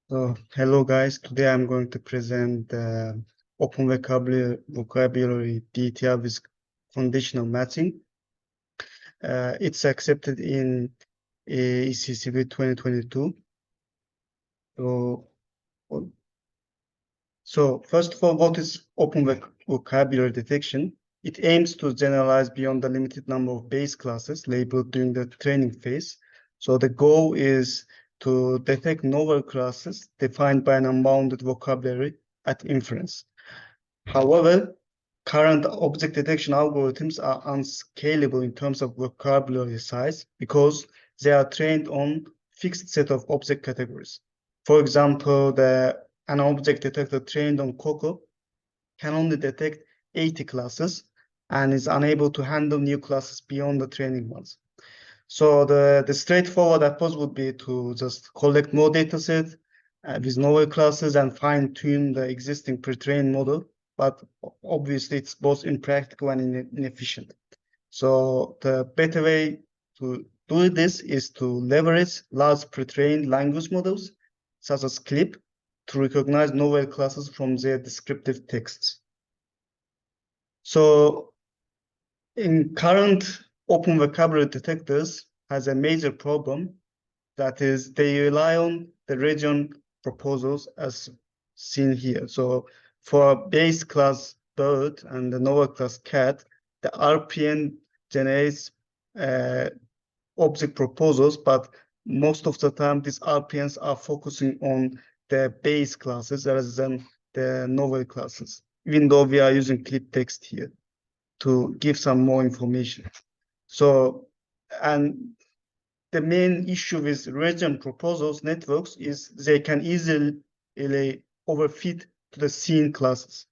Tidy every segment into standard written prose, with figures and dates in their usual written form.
So, hello guys. Today I'm going to present open vocabulary DETR with conditional matching. It's accepted in ECCB 2022. So, first of all, what is open vocabulary detection? It aims to generalize beyond the limited number of base classes labeled during the training phase. So the goal is to detect novel classes defined by an unbounded vocabulary at inference. However, current object detection algorithms are unscalable in terms of vocabulary size because they are trained on fixed set of object categories. For example, an object detector trained on Coco can only detect 80 classes and is unable to handle new classes beyond the training ones. So the straightforward approach would be to just collect more data set with novel classes and fine tune the existing pre-trained model. But obviously it's both impractical and inefficient. So the better way to do this is to leverage large pre-trained language models, such as CLIP, to recognize novel classes from their descriptive texts. So in current open vocabulary detectors has a major problem, that is they rely on the region proposals as seen here. So for base class bird and the novel class cat, the RPN generates object proposals, but most of the time these RPNs are focusing on the base classes rather than the novel classes, even though we are using clip text here to give some more information. So, and the main issue with region proposals networks is they can easily overfit to the scene classes.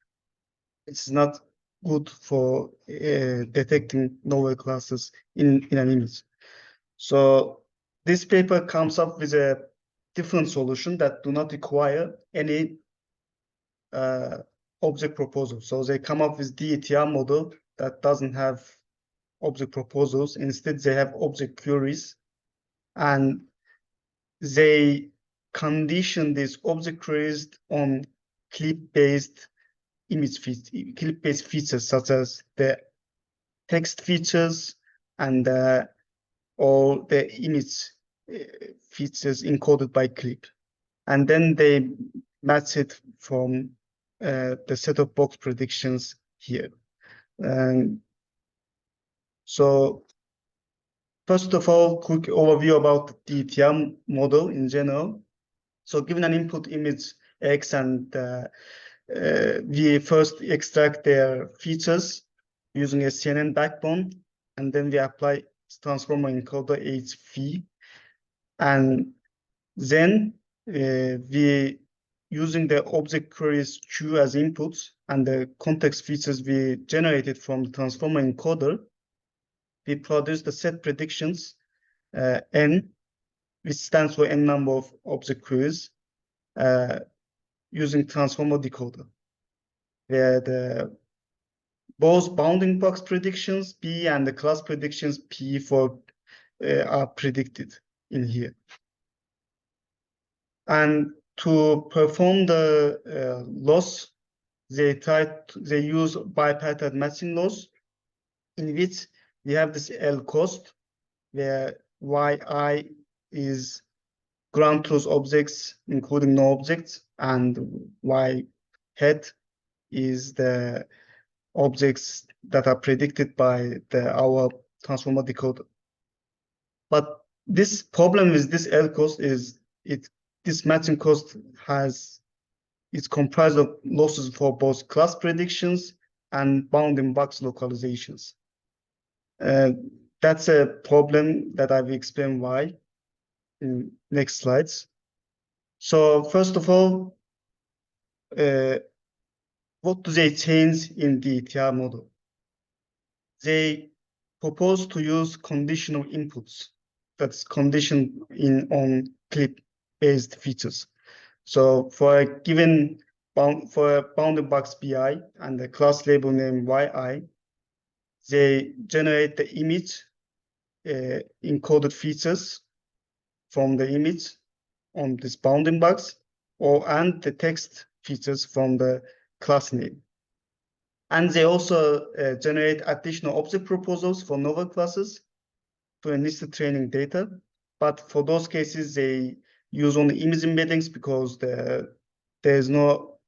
It's not good for detecting novel classes in an image. So this paper comes up with a different solution that do not require any object proposal. So they come up with DETR model that doesn't have object proposals. Instead, they have object queries, and they condition these object queries on clip-based clip-based features such as the text features and or the image features encoded by clip. And then they match it from the set of box predictions here. And so first of all, quick overview about the DETR model in general. So given an input image X and we first extract their features using a CNN backbone, and then we apply transformer encoder HV, and then we using the object queries Q as inputs and the context features we generated from the transformer encoder, we produce the set predictions N, which stands for N number of object queries, using transformer decoder, where the both bounding box predictions B and the class predictions P for are predicted in here. And to perform the loss, they use bipattern matching loss, in which we have this L cost, where yi is ground truth objects, including no objects, and y hat is the objects that are predicted by our transformer decoder. But this problem with this L cost is this matching cost is comprised of losses for both class predictions and bounding box localizations. That's a problem that I've explained why in next slides. So first of all, what do they change in the DETR model? They propose to use conditional inputs, that's conditioned on clip-based features. So for a given for a bounded box BI and the class label name YI, they generate the image encoded features from the image on this bounding box, and the text features from the class name. And they also generate additional object proposals for novel classes to enrich the training data. But for those cases, they use only image embeddings because there's no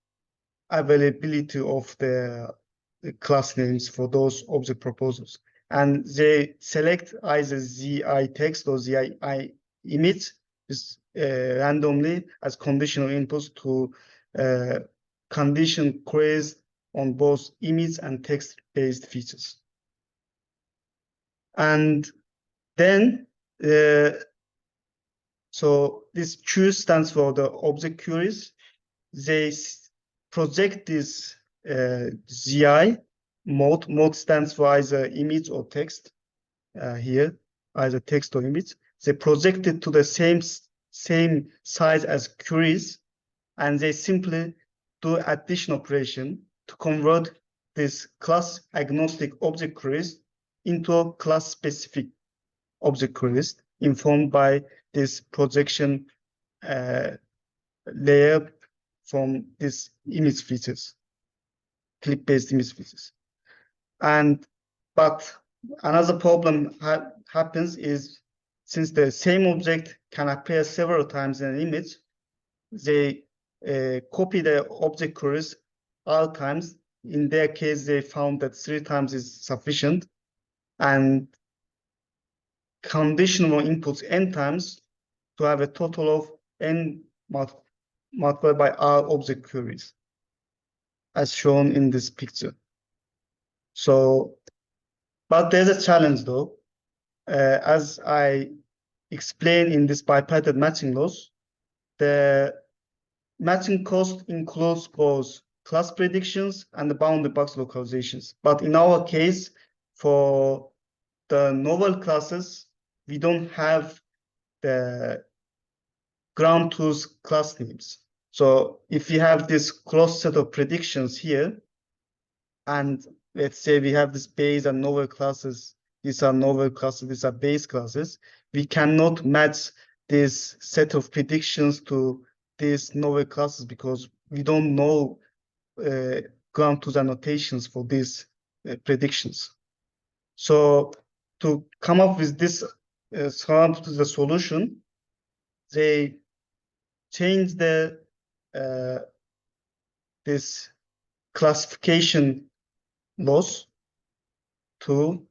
availability of the class names for those object proposals. And they select either ZI text or ZI image randomly as conditional inputs to condition queries on both image and text-based features. And then, so this Q stands for the object queries. They project this ZI mode. Mode stands for either image or text here, either text or image. They project it to the same size as queries, and they simply do addition operation to convert this class agnostic object queries into a class specific object queries informed by this projection layer from these image features, clip-based image features. But another problem happens is, since the same object can appear several times in an image, they copy the object queries all times. In their case, they found that 3 times is sufficient, and conditional inputs n times to have a total of n multiplied by r object queries, as shown in this picture. So, but there's a challenge though. As I explained in this bipartite matching loss, the matching cost includes both class predictions and the boundary box localizations. But in our case, for the novel classes, we don't have the ground truth class names. So if we have this closed set of predictions here, and let's say we have this base and novel classes, these are novel classes, these are base classes, we cannot match this set of predictions to these novel classes because we don't know ground truth annotations for these predictions. So to come up with this solution, they change the this classification loss to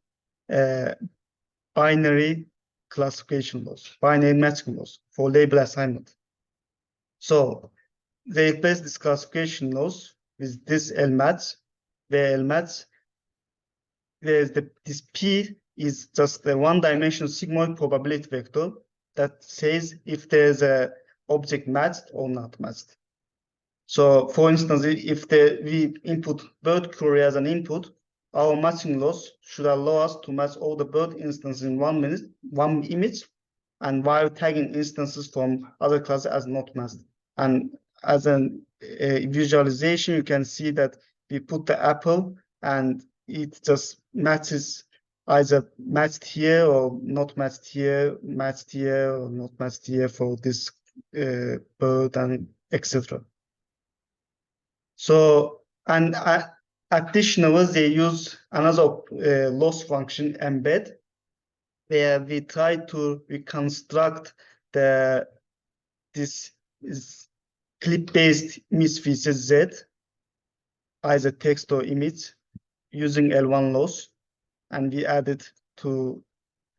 binary classification loss, binary matching loss for label assignment. So they replace this classification loss with this LMAT, where LMAT, this P is just the one-dimensional sigmoid probability vector that says if there's a object matched or not matched. So for instance, if we input bird query as an input, our matching loss should allow us to match all the bird instances in one image, and while tagging instances from other classes as not matched. And as a visualization, you can see that we put the apple and it just matches either matched here or not matched here or not matched here for this bird, and etc. So, and additionally, they use another loss function, embed, where we try to reconstruct this clip-based image feature Z, either text or image, using L1 loss, and we add it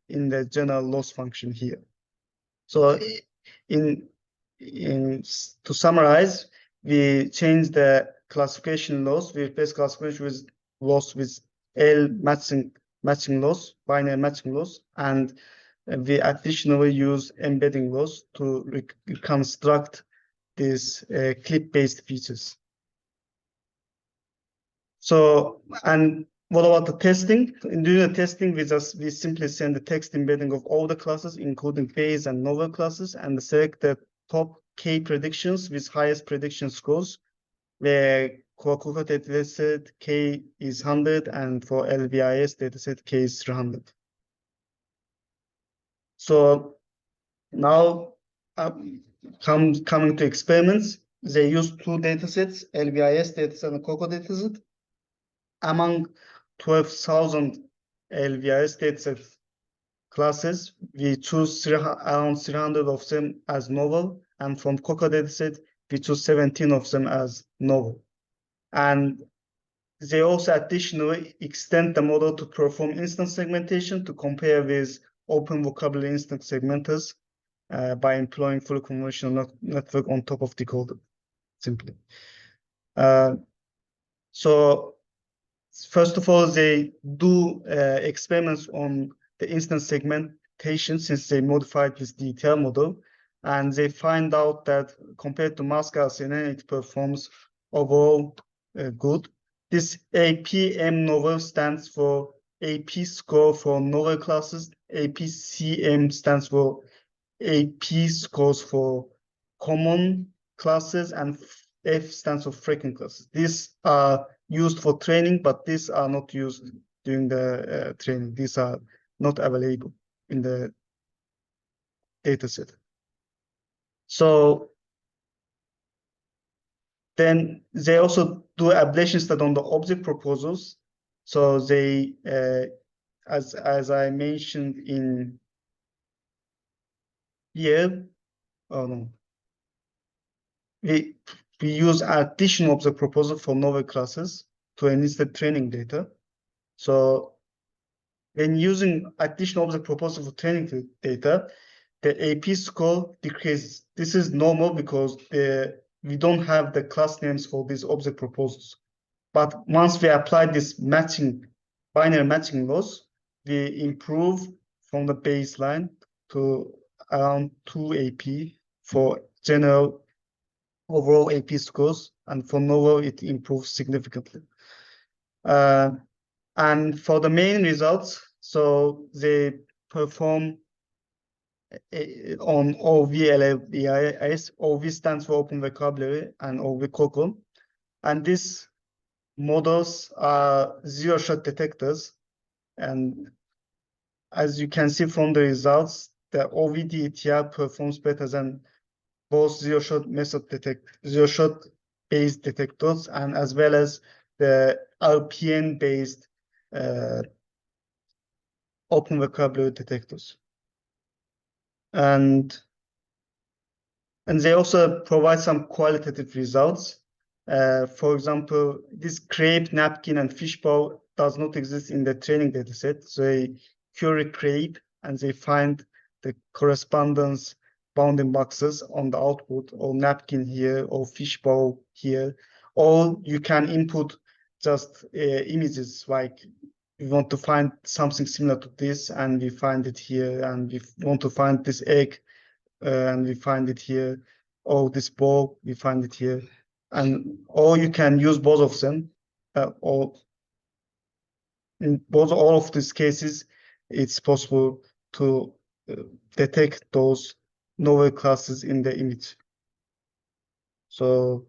in the general loss function here. So, to summarize, we change the classification loss. We replace classification with loss with L matching loss, binary matching loss, and we additionally use embedding loss to reconstruct these clip-based features. So, and what about the testing? In doing the testing, we simply send the text embedding of all the classes, including base and novel classes, and select the top K predictions with highest prediction scores, where Kuakuka dataset K is 100, and for LVIS dataset K is 300. So now coming to experiments, they use two datasets, LVIS dataset and COCO dataset. Among 12,000 LVIS dataset classes, we choose around 300 of them as novel, and from COCO dataset, we choose 17 of them as novel. And they also additionally extend the model to perform instance segmentation to compare with open vocabulary instance segmenters by employing fully convolutional network on top of decoder, simply. So first of all, they do experiments on the instance segmentation since they modified this DETR model, and they find out that compared to Pascal CNN, it performs overall good. This APM novel stands for AP score for novel classes. APCM stands for AP scores for common classes, and F stands for frequent classes. These are used for training, but these are not used during the training. These are not available in the dataset. So then they also do ablation study on the object proposals. So they, as I mentioned in here, oh no, we use additional object proposal for novel classes to enlist the training data. So when using additional object proposal for training data, the AP score decreases. This is normal because we don't have the class names for these object proposals. But once we apply this matching, binary matching loss, we improve from the baseline to around 2 AP for general overall AP scores, and for novel, it improves significantly. And for the main results, so they perform on OV-LVIS. OV stands for Open Vocabulary and OV-COCO. And these models are zero-shot detectors. And as you can see from the results, the OV-DETR performs better than both zero-shot based detectors, and as well as the RPN based open vocabulary detectors. And they also provide some qualitative results. For example, this crepe, napkin, and fishbowl does not exist in the training dataset. So they query crepe and they find the correspondence bounding boxes on the output, or napkin here, or fishbowl here. Or you can input just images, like we want to find something similar to this, and we find it here, and we want to find this egg, and we find it here, or this ball, we find it here. And or you can use both of them, or in all of these cases, it's possible to detect those novel classes in the image. So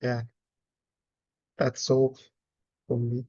yeah, that's all from me.